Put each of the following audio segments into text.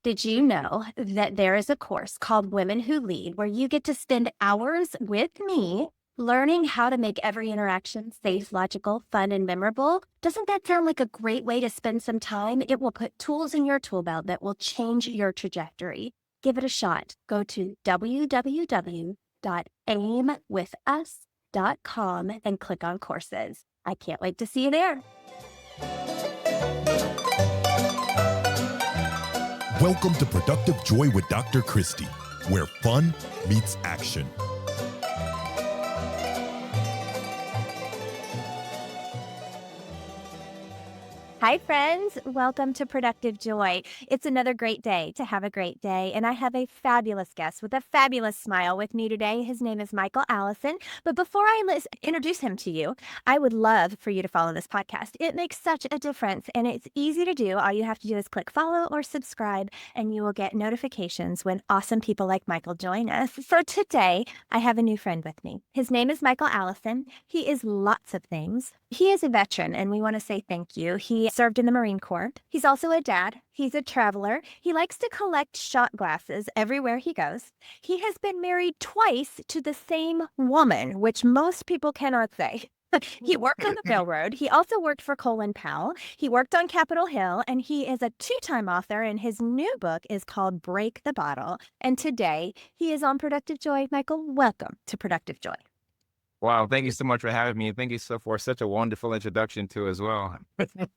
Did you know that there is a course called Women Who Lead where you get to spend hours with me learning how to make every interaction safe, logical, fun, and memorable? Doesn't that sound like a great way to spend some time? It will put tools in your tool belt that will change your trajectory. Give it a shot. Go to www.aimwithus.com and click on courses. I can't wait to see you there. Welcome to Productive Joy with Dr. Christie, where fun meets action. Hi, friends. Welcome to Productive Joy. It's another great day to have a great day, and I have a fabulous guest with a fabulous smile with me today. His name is Michael Allison, but before I introduce him to you, I would love for you to follow this podcast. It makes such a difference, and it's easy to do. All you have to do is click follow or subscribe, and you will get notifications when awesome people like Michael join us. So today, I have a new friend with me. His name is Michael Allison. He is lots of things. He is a veteran, and we want to say thank you. He served in the Marine Corps. He's also a dad. He's a traveler. He likes to collect shot glasses everywhere he goes. He has been married twice to the same woman, which most people cannot say. He worked on the railroad. He also worked for Colin Powell. He worked on Capitol Hill, and he is a two-time author, and his new book is called Break the Bottle. And today, he is on Productive Joy. Michael, welcome to Productive Joy. Wow, thank you so much for having me. And thank you for such a wonderful introduction too as well.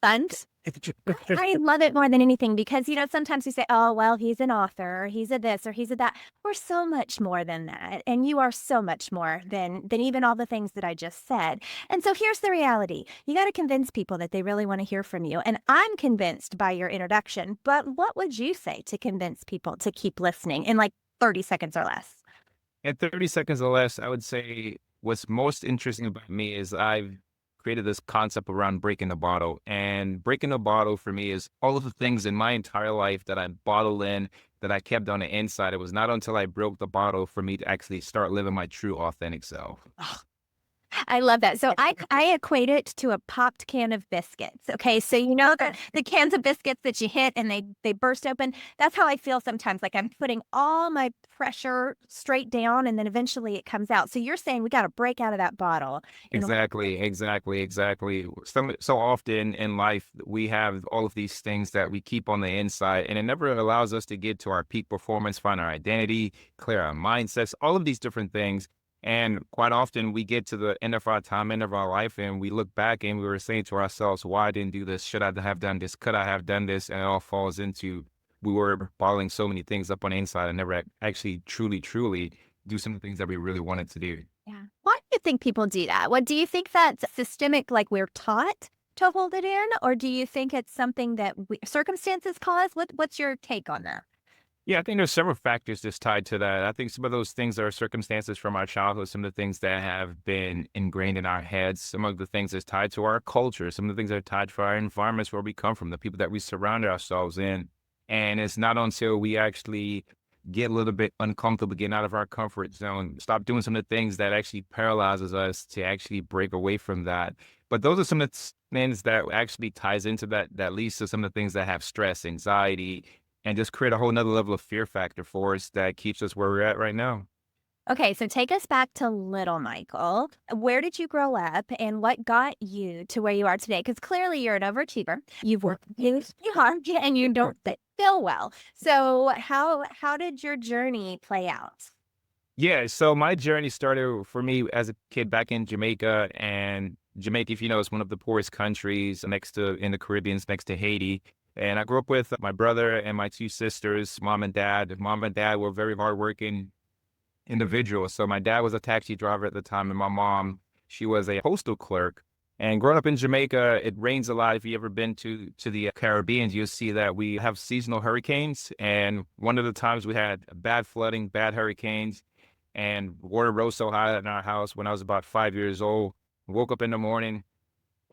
And I love it more than anything because, sometimes we say, oh, well, he's an author, or he's a this, or he's a that. We're so much more than that. And you are so much more than even all the things that I just said. And so here's the reality. You got to convince people that they really want to hear from you. And I'm convinced by your introduction. But what would you say to convince people to keep listening in like 30 seconds or less? In 30 seconds or less, I would say what's most interesting about me is I've created this concept around breaking the bottle. And breaking the bottle for me is all of the things in my entire life that I bottled in, that I kept on the inside. It was not until I broke the bottle for me to actually start living my true authentic self. I love that. So I equate it to a popped can of biscuits. Okay. So the cans of biscuits that you hit and they burst open. That's how I feel sometimes. Like I'm putting all my pressure straight down and then eventually it comes out. So you're saying we got to break out of that bottle. Exactly. So often in life, we have all of these things that we keep on the inside, and it never allows us to get to our peak performance, find our identity, clear our mindsets, all of these different things. And quite often we get to the end of our time, end of our life, and we look back and we were saying to ourselves, why I didn't do this? Should I have done this? Could I have done this? And it all falls into, we were bottling so many things up on the inside and never actually truly do some of the things that we really wanted to do. Yeah. Why do you think people do that? What do you think that's systemic, like we're taught to hold it in? Or do you think it's something that circumstances cause? What's your take on that? Yeah, I think there's several factors that's tied to that. I think some of those things are circumstances from our childhood, some of the things that have been ingrained in our heads, some of the things that's tied to our culture, some of the things that are tied to our environments where we come from, the people that we surround ourselves in. And it's not until we actually get a little bit uncomfortable, getting out of our comfort zone, stop doing some of the things that actually paralyzes us to actually break away from that. But those are some of the things that actually ties into that leads to some of the things that have stress, anxiety, and just create a whole nother level of fear factor for us that keeps us where we're at right now. Okay, so take us back to little Michael. Where did you grow up and what got you to where you are today? Because clearly you're an overachiever. You've worked really hard and you don't feel well. So how did your journey play out? Yeah, so my journey started for me as a kid back in Jamaica. And Jamaica, if you know, is one of the poorest countries in the Caribbean, next to Haiti. And I grew up with my brother and my two sisters, mom and dad. Mom and dad were very hardworking individuals. So my dad was a taxi driver at the time, and my mom, she was a postal clerk. And growing up in Jamaica, it rains a lot. If you ever been to the Caribbean, you'll see that we have seasonal hurricanes. And one of the times we had bad flooding, bad hurricanes, and water rose so high in our house when I was about 5 years old. Woke up in the morning,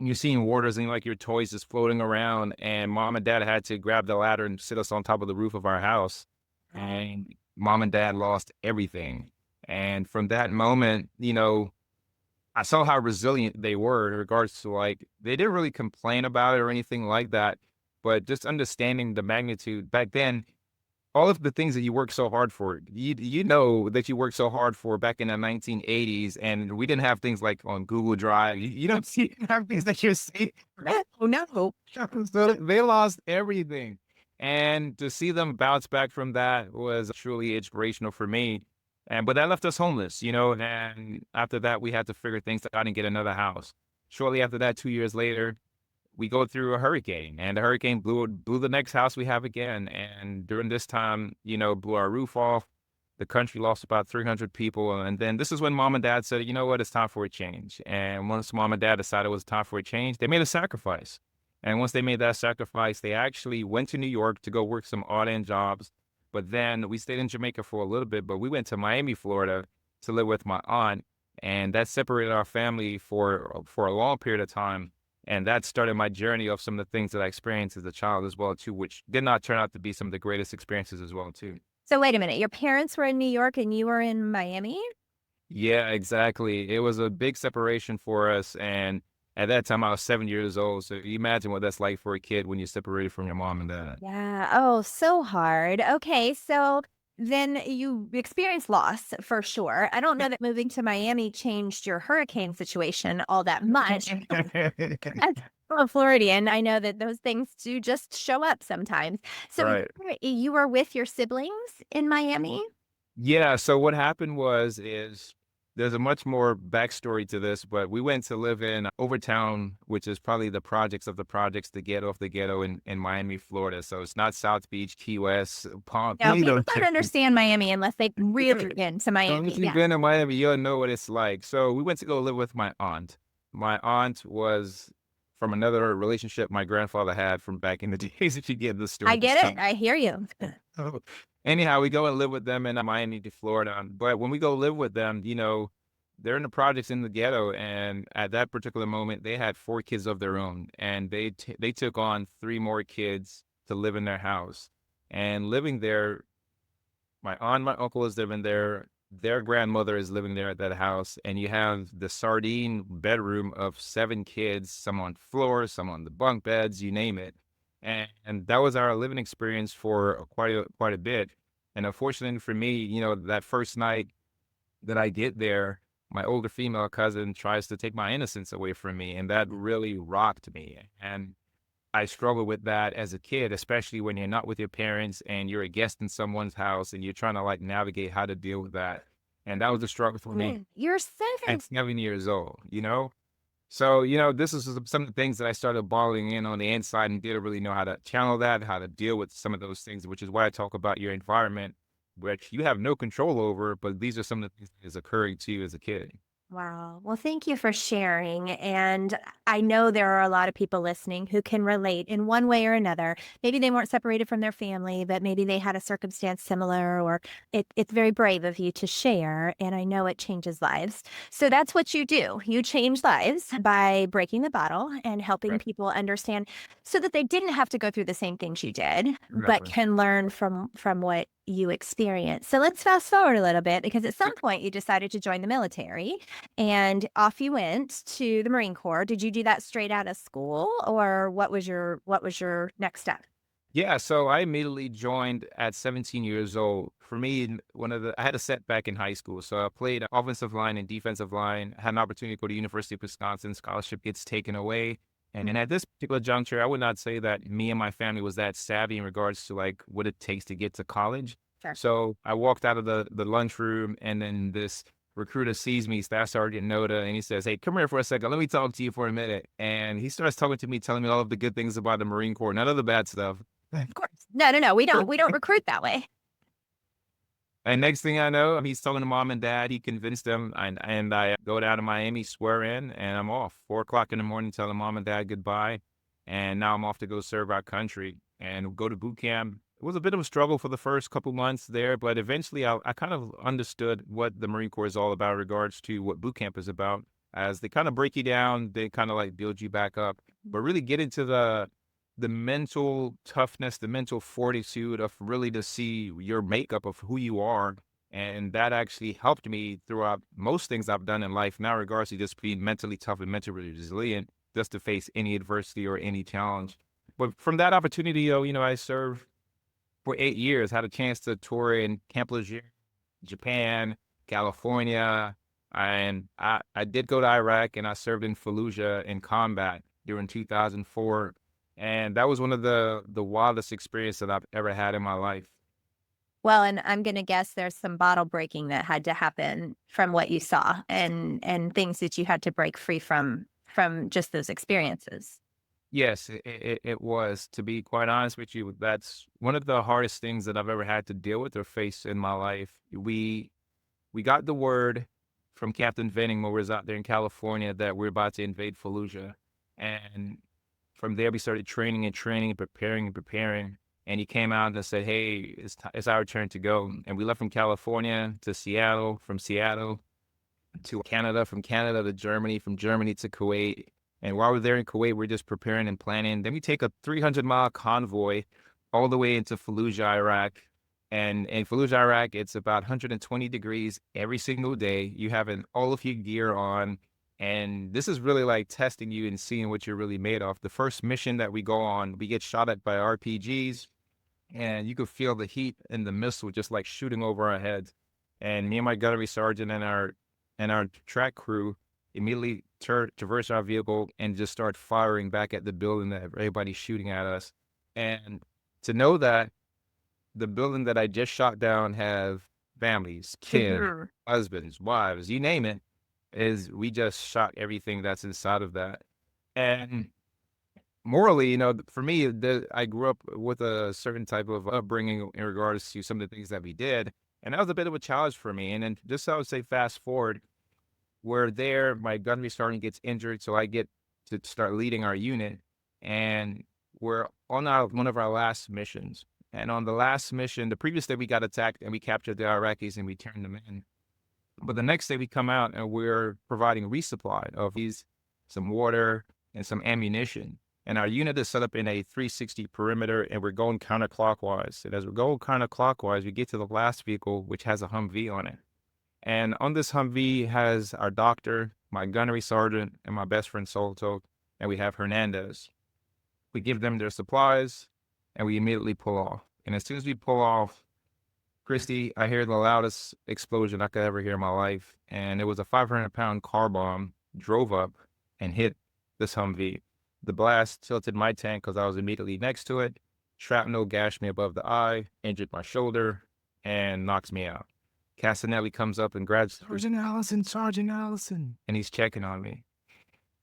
you're seeing waters and like your toys just floating around, and mom and dad had to grab the ladder and sit us on top of the roof of our house. And mom and dad lost everything. And from that moment, I saw how resilient they were in regards to like, they didn't really complain about it or anything like that, but just understanding the magnitude back then, all of the things that you work so hard for, you know that you worked so hard for back in the 1980s, and we didn't have things like on Google Drive. You don't see have things that you see. Oh no, so they lost everything, and to see them bounce back from that was truly inspirational for me. And but that left us homeless, you know. And after that, we had to figure things out and get another house. Shortly after that, 2 years later, we go through a hurricane, and the hurricane blew the next house we have again. And during this time, you know, blew our roof off. The country lost about 300 people. And then this is when mom and dad said, you know what, it's time for a change. And once mom and dad decided it was time for a change, they made a sacrifice. And once they made that sacrifice, they actually went to New York to go work some odd end jobs. But then we stayed in Jamaica for a little bit, but we went to Miami, Florida to live with my aunt. And that separated our family for a long period of time, and that started my journey of some of the things that I experienced as a child as well too, which did not turn out to be some of the greatest experiences as well too. So wait a minute, your parents were in New York and you were in Miami? Yeah, exactly. It was a big separation for us. And at that time I was 7 years old. So you imagine what that's like for a kid when you're separated from your mom and dad. Yeah. Oh, so hard. Okay. So then you experienced loss for sure. I don't know that moving to Miami changed your hurricane situation all that much. As a Floridian, I know that those things do just show up sometimes. So Right. you were with your siblings in Miami? Yeah, so what happened is there's a much more backstory to this, but we went to live in Overtown, which is probably the projects of the projects, the ghetto of the ghetto in Miami, Florida. So it's not South Beach, Key West, Palm, No, you people know. don't understand Miami unless they've really been to So Miami. if you've Yeah. been to Miami, you'll know what it's like. So we went to go live with my aunt. My aunt was from another relationship my grandfather had from back in the days, if you get the I story. get it. I hear you. Oh, anyhow, we go and live with them in Miami to Florida. But when we go live with them, you know, they're in the projects in the ghetto, and at that particular moment, they had 4 kids of their own, and they took on 3 more kids to live in their house. And living there, my aunt, my uncle is living there. Their grandmother is living there at that house, and you have the sardine bedroom of 7 kids, some on floors, some on the bunk beds, you name it. And that was our living experience for quite a bit. And unfortunately for me, you know, that first night that I get there, my older female cousin tries to take my innocence away from me, and that really rocked me. And I struggle with that as a kid, especially when you're not with your parents and you're a guest in someone's house and you're trying to like navigate how to deal with that. And that was a struggle for me You're 7. at 7 years old, you know? So, you know, this is some of the things that I started bottling in on the inside and didn't really know how to channel that, how to deal with some of those things, which is why I talk about your environment, which you have no control over, but these are some of the things that is occurring to you as a kid. Wow. Well, thank you for sharing. And I know there are a lot of people listening who can relate in one way or another. Maybe they weren't separated from their family, but maybe they had a circumstance similar, or it's very brave of you to share. And I know it changes lives. So that's what you do. You change lives by breaking the bottle and helping Right. people understand so that they didn't have to go through the same things you did, but Exactly. can learn from what you experienced. So let's fast forward a little bit because at some point you decided to join the military. And off you went to the Marine Corps. Did you do that straight out of school, or what was your next step? Yeah, so I immediately joined at 17 years old. For me, I had a setback in high school. So I played offensive line and defensive line, had an opportunity to go to University of Wisconsin, scholarship gets taken away. And Mm, at this particular juncture, I would not say that me and my family was that savvy in regards to like what it takes to get to college. sure. So I walked out of the lunchroom, and then this recruiter sees me, Staff Sergeant Noda, and he says, "Hey, come here for a second. Let me talk to you for a minute." And he starts talking to me, telling me all of the good things about the Marine Corps, none of the bad stuff. Of course. No, no, no. We don't recruit that way. And next thing I know, he's talking to mom and dad. He convinced them, and I go down to Miami, swear in, and I'm off. 4 o'clock in the morning, telling mom and dad goodbye. And now I'm off to go serve our country and go to boot camp. It was a bit of a struggle for the first couple months there, but eventually I kind of understood what the Marine Corps is all about in regards to what boot camp is about. As they kind of break you down, they kind of like build you back up, but really get into the mental toughness, the mental fortitude of really to see your makeup of who you are. And that actually helped me throughout most things I've done in life now, regards to just being mentally tough and mentally resilient, just to face any adversity or any challenge. But from that opportunity, though, you know, I served for 8 years. Had a chance to tour in Camp Lejeune, Japan, California, and I did go to Iraq, and I served in Fallujah in combat during 2004, and that was one of the wildest experiences that I've ever had in my life. Well, and I'm gonna guess there's some bottle breaking that had to happen from what you saw and things that you had to break free from just those experiences. Yes, it was. To be quite honest with you, that's one of the hardest things that I've ever had to deal with or face in my life. We got the word from Captain Venning when we was out there in California that we're about to invade Fallujah, and from there we started training and training and preparing and preparing. And he came out and said, "Hey, it's our turn to go." And we left from California to Seattle, from Seattle to Canada, from Canada to Germany, from Germany to Kuwait. And while we're there in Kuwait, we're just preparing and planning. Then we take a 300-mile convoy all the way into Fallujah, Iraq. And in Fallujah, Iraq, it's about 120 degrees every single day. You having all of your gear on. And this is really like testing you and seeing what you're really made of. The first mission that we go on, we get shot at by RPGs, and you could feel the heat and the missile just like shooting over our heads. And me and my gunnery sergeant and our track crew immediately traverse our vehicle and just start firing back at the building that everybody's shooting at us. And to know that the building that I just shot down have families, kids, Mhm. husbands, wives, you name it, is we just shot everything that's inside of that. And morally, for me, I grew up with a certain type of upbringing in regards to some of the things that we did. And that was a bit of a challenge for me. And then just I would say fast forward, we're there, my gunnery sergeant gets injured, so I get to start leading our unit, and we're on one of our last missions. And on the last mission, the previous day we got attacked and we captured the Iraqis and we turned them in. But the next day we come out and we're providing resupply of some water and some ammunition. And our unit is set up in a 360 perimeter, and we're going counterclockwise. And as we're going counterclockwise, we get to the last vehicle, which has a Humvee on it. And on this Humvee has our doctor, my gunnery sergeant, and my best friend Solto, and we have Hernandez. We give them their supplies, and we immediately pull off. And as soon as we pull off, Christie, I hear the loudest explosion I could ever hear in my life. And it was a 500-pound car bomb, drove up and hit this Humvee. The blast tilted my tank because I was immediately next to it. Shrapnel gashed me above the eye, injured my shoulder, and knocks me out. Castanelli comes up and grabs Sergeant Allison, and he's checking on me.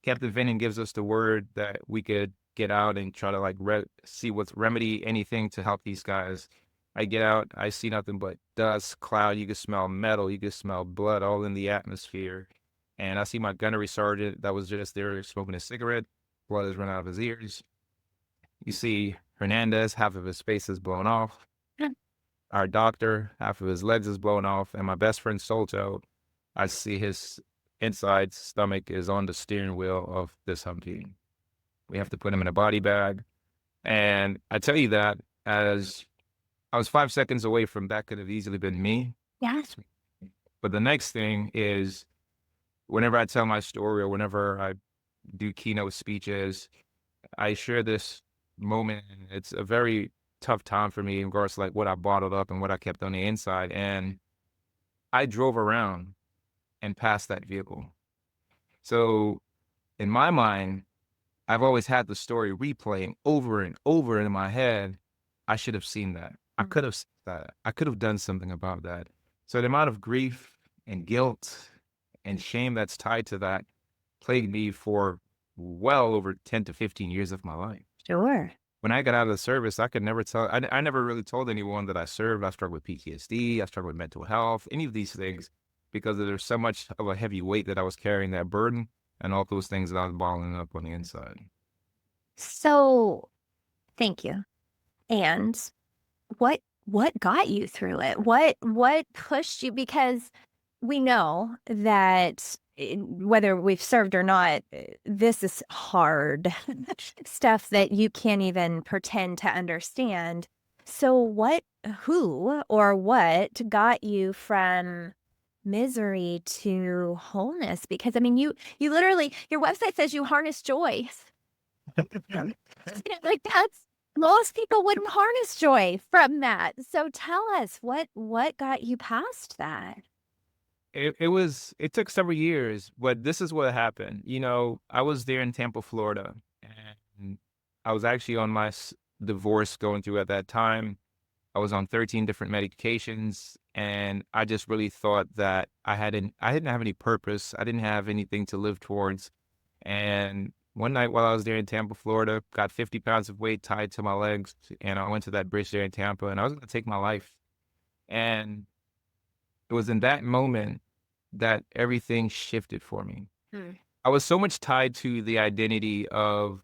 Captain Venning gives us the word that we could get out and try to like see what's remedy anything to help these guys. I get out, I see nothing but dust, cloud. You can smell metal, you can smell blood all in the atmosphere. And I see my gunnery sergeant that was just there smoking a cigarette. Blood has run out of his ears. You see Hernandez, half of his face is blown off. Our doctor, half of his legs is blown off, and my best friend Solto, I see his inside stomach is on the steering wheel of this Humvee. We have to put him in a body bag. And I tell you that as I was 5 seconds away from that could have easily been me. Yes. But the next thing is whenever I tell my story or whenever I do keynote speeches, I share this moment. And it's a very tough time for me in regards to like what I bottled up and what I kept on the inside. And I drove around and passed that vehicle. So in my mind, I've always had the story replaying over and over in my head. I should have seen that. I could have seen that. I could have done something about that. So the amount of grief and guilt and shame that's tied to that plagued me for well over 10 to 15 years of my life. Sure. When I got out of the service, I could never tell, I never really told anyone that I served. I struggled with PTSD. I struggled with mental health, any of these things, because there's so much of a heavy weight that I was carrying, that burden, and all those things that I was bottling up on the inside. So, thank you. And what got you through it? What pushed you? Because we know that whether we've served or not, this is hard stuff that you can't even pretend to understand. So who or what got you from misery to wholeness? Because I mean, you literally, your website says you harness joy. Like Most people wouldn't harness joy from that. So tell us what got you past that? It took several years, but this is what happened. I was there in Tampa, Florida, and I was actually on my divorce going through at that time. I was on 13 different medications, and I just really thought that I didn't have any purpose. I didn't have anything to live towards. And one night while I was there in Tampa, Florida, got 50 pounds of weight tied to my legs, and I went to that bridge there in Tampa, and I was going to take my life. And it was in that moment that everything shifted for me. Mm. I was so much tied to the identity of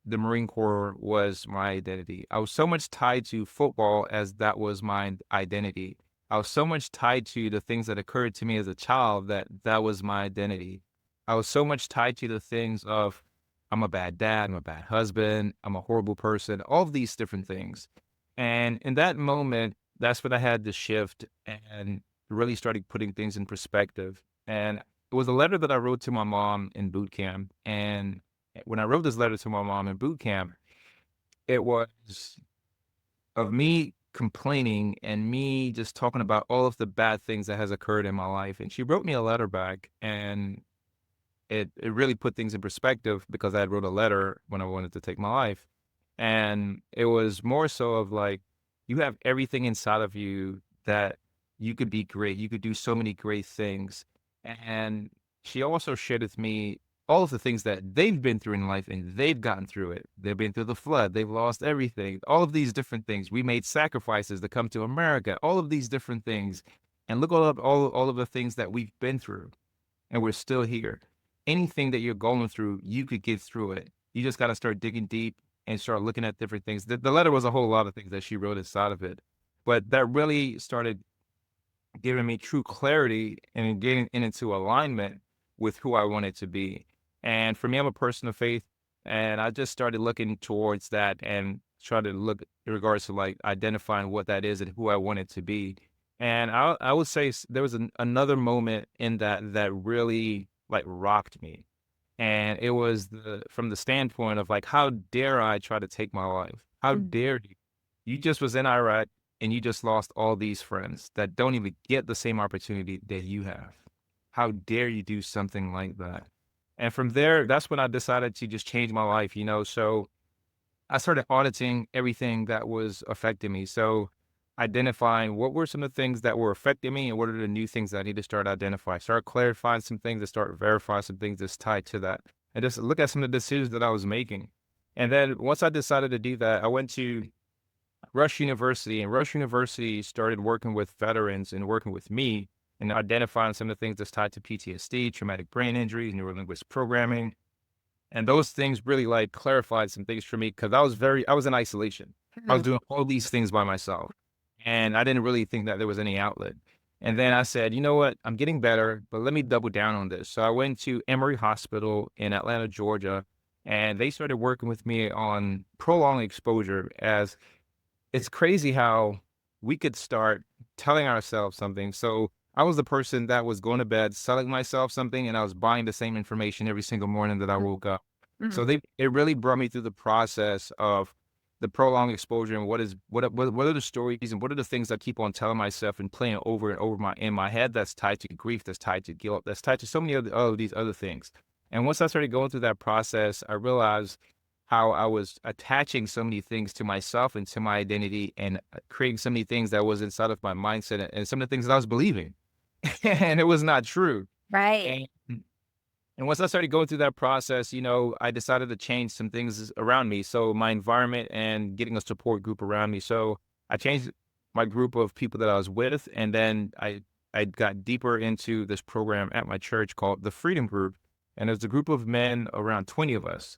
the Marine Corps was my identity. I was so much tied to football as that was my identity. I was so much tied to the things that occurred to me as a child that that was my identity. I was so much tied to the things of I'm a bad dad, I'm a bad husband, I'm a horrible person, all of these different things. And in that moment, that's when I had the shift and really started putting things in perspective. And it was a letter that I wrote to my mom in boot camp. And when I wrote this letter to my mom in boot camp, it was of me complaining and me just talking about all of the bad things that has occurred in my life. And she wrote me a letter back, and it really put things in perspective because I had wrote a letter when I wanted to take my life. And it was more so of like, you have everything inside of you that you could be great. You could do so many great things. And she also shared with me all of the things that they've been through in life and they've gotten through it. They've been through the flood. They've lost everything. All of these different things. We made sacrifices to come to America. All of these different things. And look all of the things that we've been through, and we're still here. Anything that you're going through, you could get through it. You just got to start digging deep and start looking at different things. The letter was a whole lot of things that she wrote inside of it, but that really started giving me true clarity and getting into alignment with who I wanted to be. And for me, I'm a person of faith, and I just started looking towards that and try to look in regards to like identifying what that is and who I wanted to be. And I would say there was another moment in that that really like rocked me. And it was from the standpoint of like, how dare I try to take my life? How Mm. dare you? You just was in Iraq and you just lost all these friends that don't even get the same opportunity that you have. How dare you do something like that? And from there, that's when I decided to just change my life. So I started auditing everything that was affecting me. So identifying what were some of the things that were affecting me and what are the new things that I need to start identifying. Start clarifying some things and start verifying some things that's tied to that. And just look at some of the decisions that I was making. And then once I decided to do that, I went to Rush University, and Rush University started working with veterans and working with me and identifying some of the things that's tied to PTSD, traumatic brain injuries, neurolinguistic programming. And those things really like clarified some things for me because I was in isolation. I was Mhm. doing all these things by myself, and I didn't really think that there was any outlet. And then I said, you know what? I'm getting better, but let me double down on this. So I went to Emory Hospital in Atlanta, Georgia, and they started working with me on prolonged exposure. As it's crazy how we could start telling ourselves something. So I was the person that was going to bed, selling myself something, and I was buying the same information every single morning that I woke up. So Mhm. it really brought me through the process of the prolonged exposure and what are the stories and what are the things I keep on telling myself and playing over and over in my head that's tied to grief, that's tied to guilt, that's tied to so many of these other things. And once I started going through that process, I realized how I was attaching so many things to myself and to my identity and creating so many things that was inside of my mindset and some of the things that I was believing. And it was not true. Right. And and once I started going through that process, I decided to change some things around me. So my environment and getting a support group around me. So I changed my group of people that I was with, and then I got deeper into this program at my church called the Freedom Group, and there's a group of men around 20 of us.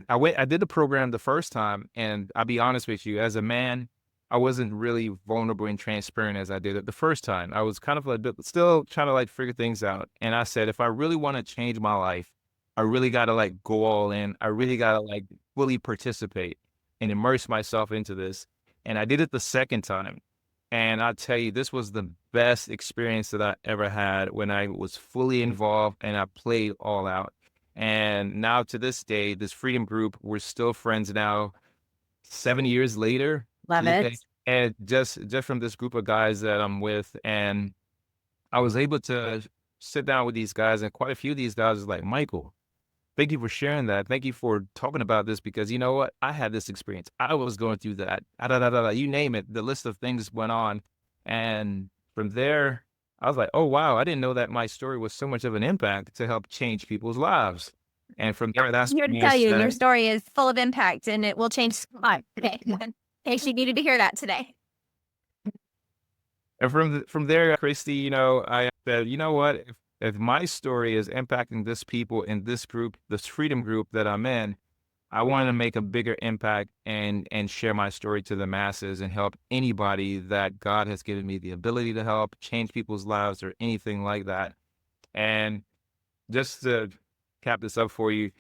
I did the program the first time, and I'll be honest with you, as a man, I wasn't really vulnerable and transparent as I did it the first time. I was kind of like still trying to like figure things out. And I said, if I really want to change my life, I really gotta like go all in. I really gotta like fully participate and immerse myself into this. And I did it the second time. And I tell you, this was the best experience that I ever had when I was fully involved and I played all out. And now to this day, this freedom group, we're still friends now, 7 years later. Love it. And just from this group of guys that I'm with, and I was able to sit down with these guys, and quite a few of these guys was like, Michael, thank you for sharing that. Thank you for talking about this, because you know what? I had this experience. I was going through that. You name it. The list of things went on. And from there, I was like, oh, wow, I didn't know that my story was so much of an impact to help change people's lives. And from there, that's I'm here to when I tell you, your said, story is full of impact and it will change lives today. In case you needed to hear that today. and from there, Christy, I said, you know what? If my story is impacting this people in this group, this freedom group that I'm in, I wanted to make a bigger impact and share my story to the masses and help anybody that God has given me the ability to help change people's lives or anything like that. And just to cap this up for you,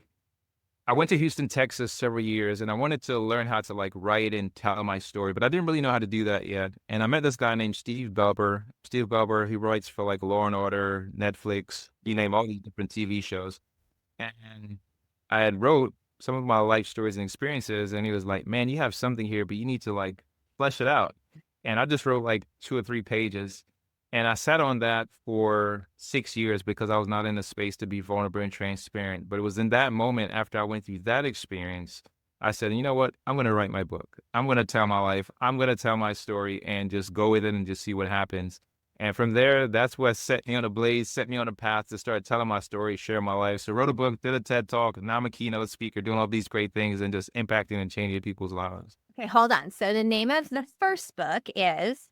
I went to Houston, Texas several years, and I wanted to learn how to like write and tell my story, but I didn't really know how to do that yet. And I met this guy named Steve Belber. Steve Belber, he writes for like Law and Order, Netflix, you name all these different TV shows. And I had wrote some of my life stories and experiences, and he was like, man, you have something here, but you need to like flesh it out. And I just wrote like 2 or 3 pages. And I sat on that for 6 years because I was not in a space to be vulnerable and transparent. But it was in that moment after I went through that experience, I said, you know what? I'm going to write my book. I'm going to tell my life. I'm going to tell my story and just go with it and just see what happens. And from there, that's what set me on a blaze, set me on a path to start telling my story, share my life. So wrote a book, did a TED Talk. Now I'm a keynote speaker, doing all these great things and just impacting and changing people's lives. Okay, hold on. So the name of the first book is?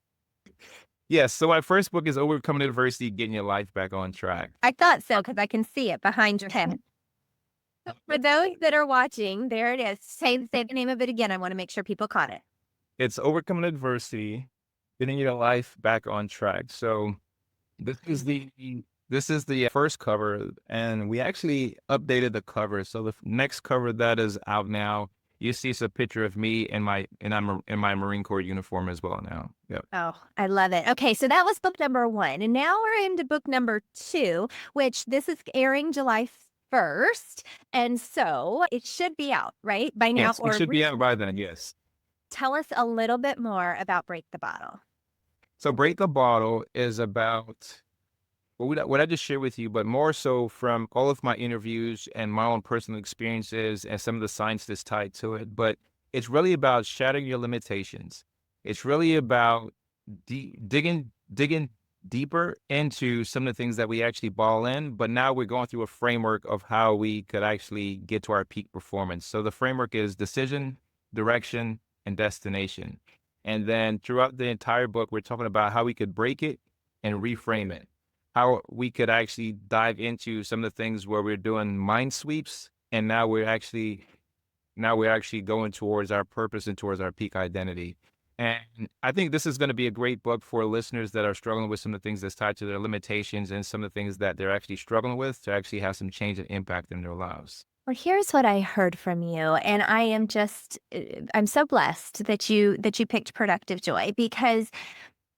Yes. So my first book is Overcoming Adversity, Getting Your Life Back on Track. I thought so because I can see it behind your head. For those that are watching, there it is. Say the name of it again. I want to make sure people caught it. It's Overcoming Adversity, Getting Your Life Back on Track. So this is the first cover, and we actually updated the cover. So the next cover that is out now, you see it's a picture of me and I'm in my Marine Corps uniform as well now. Yep. Oh, I love it. Okay, so that was book number 1. And now we're into book number 2, which this is airing July 1st. And so it should be out, right? By now. Yes, it should be out by then, yes. Tell us a little bit more about Break the Bottle. So Break the Bottle is about what I just shared with you, but more so from all of my interviews and my own personal experiences and some of the science that's tied to it. But it's really about shattering your limitations. It's really about digging deeper into some of the things that we actually ball in. But now we're going through a framework of how we could actually get to our peak performance. So the framework is decision, direction, and destination. And then throughout the entire book, we're talking about how we could break it and reframe it. How we could actually dive into some of the things where we're doing mind sweeps, and now we're actually going towards our purpose and towards our peak identity. And I think this is going to be a great book for listeners that are struggling with some of the things that's tied to their limitations and some of the things that they're actually struggling with to actually have some change and impact in their lives. Well, here's what I heard from you, and I am I'm so blessed that you picked Productive Joy, because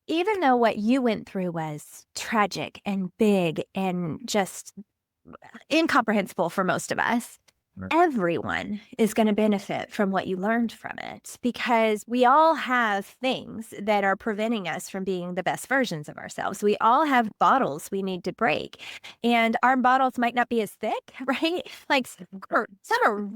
even though what you went through was tragic and big and just incomprehensible for most of us, Right. everyone is going to benefit from what you learned from it, because we all have things that are preventing us from being the best versions of ourselves. We all have bottles we need to break, and our bottles might not be as thick, right? Like some are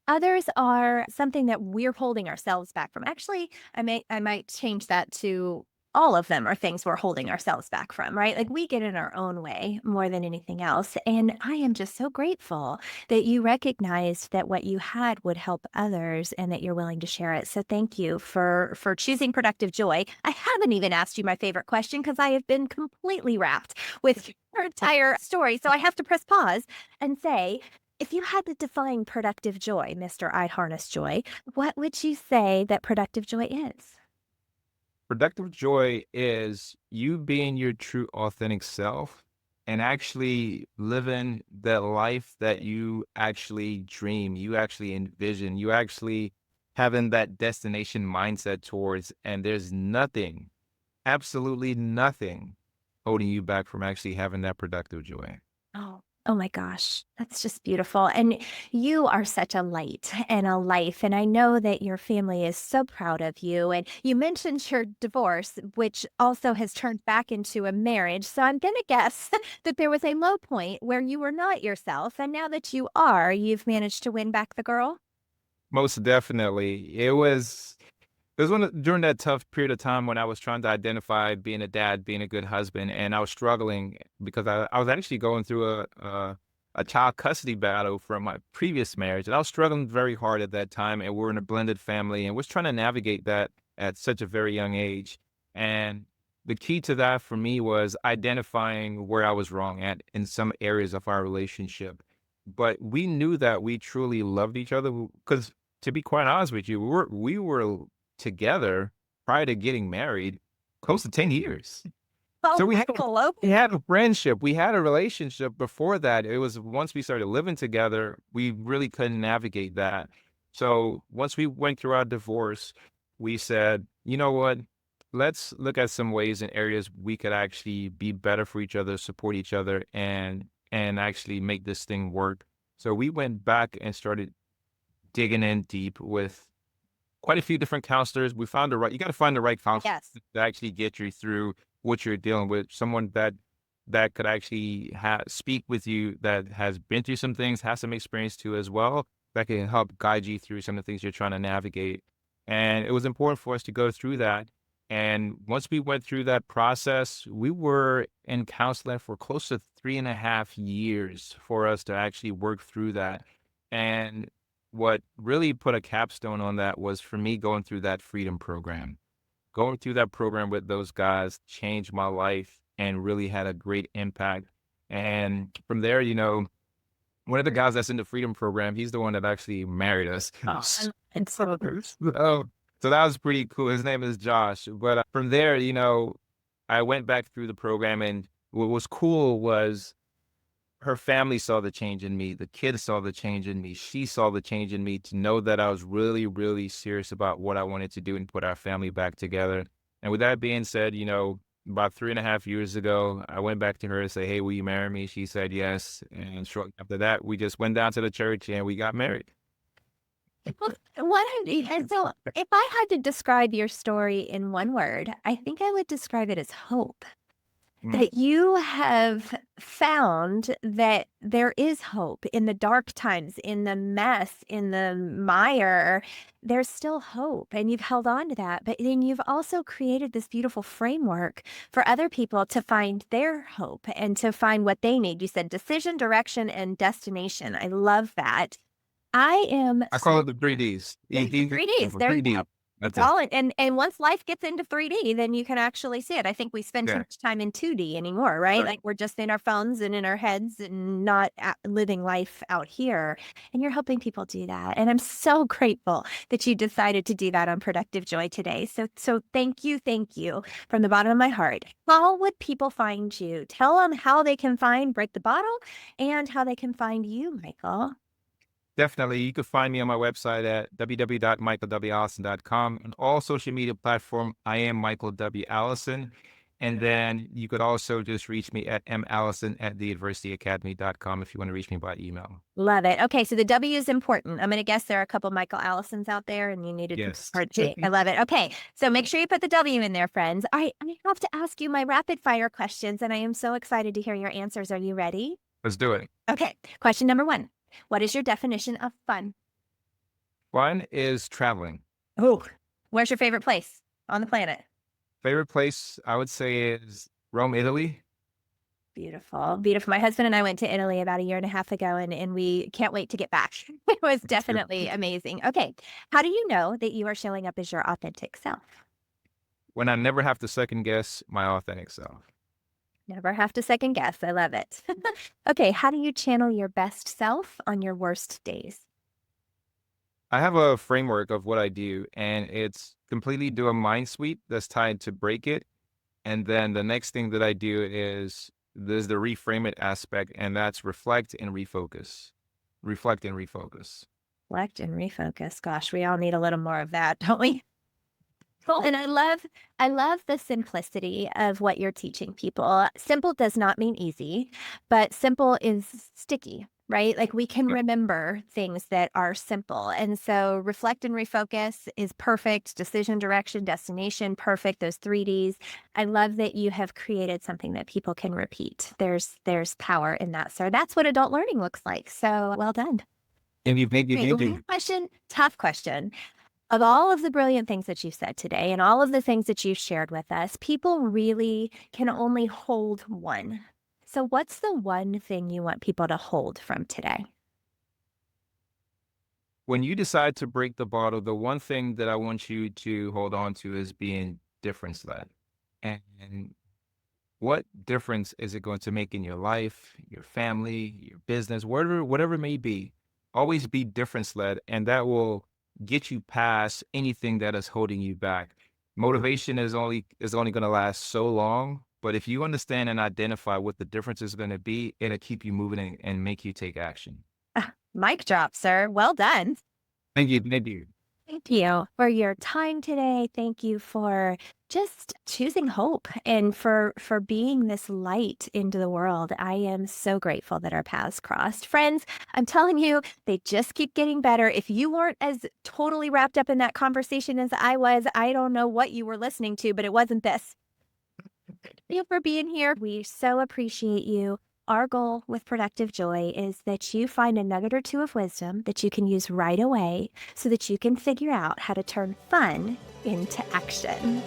others are something that we're holding ourselves back from. Actually, I might change that to all of them are things we're holding ourselves back from, right? Like we get in our own way more than anything else. And I am just so grateful that you recognized that what you had would help others and that you're willing to share it. So thank you for choosing Productive Joy. I haven't even asked you my favorite question because I have been completely wrapped with your entire story. So I have to press pause and say, if you had to define productive joy, Mr. I Harness Joy, what would you say that productive joy is? Productive joy is you being your true authentic self and actually living that life that you actually dream, you actually envision, you actually having that destination mindset towards, and there's nothing, absolutely nothing holding you back from actually having that productive joy. Oh, Oh my gosh, that's just beautiful. And you are such a light and a life. And I know that your family is so proud of you. And you mentioned your divorce, which also has turned back into a marriage. So I'm going to guess that there was a low point where you were not yourself. And now that you are, you've managed to win back the girl. Most definitely. It was during that tough period of time when I was trying to identify being a dad, being a good husband, and I was struggling because I was actually going through a child custody battle from my previous marriage, and I was struggling very hard at that time. And we're in a blended family, and was trying to navigate that at such a very young age. And the key to that for me was identifying where I was wrong at in some areas of our relationship. But we knew that we truly loved each other because, to be quite honest with you, we were together prior to getting married close to 10 years. Oh, So Michael, we had a friendship, we had a relationship before that. It was once we started living together, we really couldn't navigate that. So once we went through our divorce, we said, you know what? Let's look at some ways and areas we could actually be better for each other, support each other, and actually make this thing work. So we went back and started digging in deep with quite a few different counselors. We found the right, you got to find the right counselor yes. to actually get you through what you're dealing with. Someone that could actually speak with you, that has been through some things, has some experience too as well, that can help guide you through some of the things you're trying to navigate. And it was important for us to go through that. And once we went through that process, we were in counseling for close to 3.5 years for us to actually work through that. And what really put a capstone on that was for me going through that freedom program. Going through that program with those guys changed my life and really had a great impact. And from there, one of the guys that's in the freedom program, he's the one that actually married us. Oh, and so So that was pretty cool. His name is Josh. But from there, I went back through the program, and what was cool was her family saw the change in me. The kids saw the change in me. She saw the change in me, to know that I was really, really serious about what I wanted to do and put our family back together. And with that being said, about 3.5 years ago, I went back to her and said, "Hey, will you marry me?" She said yes. And shortly after that, we just went down to the church and we got married. well, and so if I had to describe your story in one word, I think I would describe it as hope. Mm. That you have found that there is hope in the dark times, in the mess, in the mire. There's still hope, and you've held on to that. But then you've also created this beautiful framework for other people to find their hope and to find what they need. You said decision, direction, and destination. I love that. I am I call it the 3Ds. 3Ds. There you 3D. go. That's it. All and once life gets into 3D, then you can actually see it. I think we spend too Yeah. much time in 2D anymore, right? Right. Like we're just in our phones and in our heads and not living life out here. And you're helping people do that. And I'm so grateful that you decided to do that on Productive Joy today. So thank you from the bottom of my heart. How would people find you? Tell them how they can find Break the Bottle and how they can find you, Michael. Definitely. You can find me on my website at www.michaelwallison.com. On all social media platform, I am Michael W. Allison. And then you could also just reach me at mallison@theadversityacademy.com if you want to reach me by email. Love it. Okay, so the W is important. I'm going to guess there are a couple Michael Allisons out there, and you needed Yes. part G. I love it. Okay, so make sure you put the W in there, friends. I have to ask you my rapid fire questions, and I am so excited to hear your answers. Are you ready? Let's do it. Okay, question number one. What is your definition of fun? One is traveling. Oh, where's your favorite place on the planet? Favorite place, I would say, is Rome, Italy. Beautiful, beautiful. My husband and I went to Italy about a year and a half ago, and we can't wait to get back. It was definitely amazing. Okay, how do you know that you are showing up as your authentic self? When I never have to second guess my authentic self. Never have to second guess. I love it. Okay, how do you channel your best self on your worst days? I have a framework of what I do, and it's completely do a mind sweep that's tied to break it. And then the next thing that I do is there's the reframe it aspect, and that's reflect and refocus. Reflect and refocus. Reflect and refocus. Gosh, we all need a little more of that, don't we? Well, and I love the simplicity of what you're teaching people. Simple does not mean easy, but simple is sticky, right? Like we can remember things that are simple. And so reflect and refocus is perfect. Decision, direction, destination, perfect. Those 3Ds. I love that you have created something that people can repeat. There's power in that, sir. That's what adult learning looks like. So well done. And you've made Great. Last question, tough question. Of all of the brilliant things that you've said today and all of the things that you've shared with us, people really can only hold one. So, what's the one thing you want people to hold from today? when you decide to break the bottle, the one thing that I want you to hold on to is being difference led. And what difference is it going to make in your life, your family, your business, whatever it may be? Always be difference led, and that will get you past anything that is holding you back. Motivation is only going to last so long, but if you understand and identify what the difference is going to be, it'll keep you moving and make you take action. Mic drop, sir. Well done. Thank you. Thank you. Thank you for your time today. Thank you for just choosing hope and for being this light into the world. I am so grateful that our paths crossed. Friends, I'm telling you, they just keep getting better. If you weren't as totally wrapped up in that conversation as I was, I don't know what you were listening to, but it wasn't this. Thank you for being here. We so appreciate you. Our goal with Productive Joy is that you find a nugget or two of wisdom that you can use right away so that you can figure out how to turn fun into action.